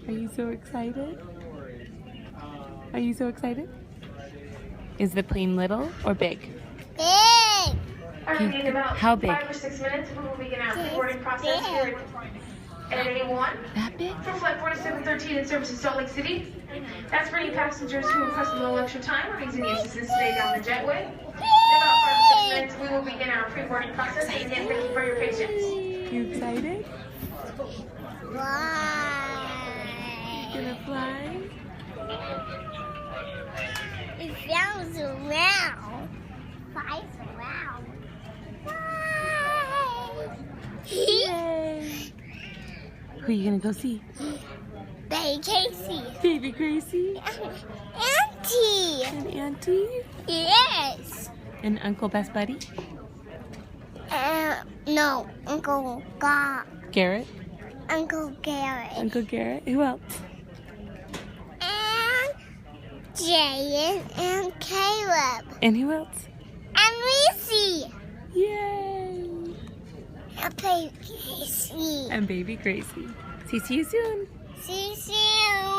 Are you so excited? Are you so excited? Is the plane little or big? Big. In about How big? 5 or 6 minutes, we will begin our pre-boarding process here at A1 That big? for Flight 4713 in service to Salt Lake City. That's for any passengers who request a little extra time or needs any assistance today down the jetway. In about 5 or 6 minutes, we will begin our pre-boarding process. And again, thank you for your patience. You excited? Why? Gonna fly? It sounds around. Flies around. Why? Yay! Who are you gonna go see? Baby Casey. Baby Gracie? Auntie. And Auntie? Yes. And Uncle Best Buddy? No, Uncle Garrett? Uncle Garrett. Uncle Garrett? Who else? And Jaden and Caleb. And who else? And Reese. Yay! And Baby Casey. And Baby Gracie. See you soon. See you soon.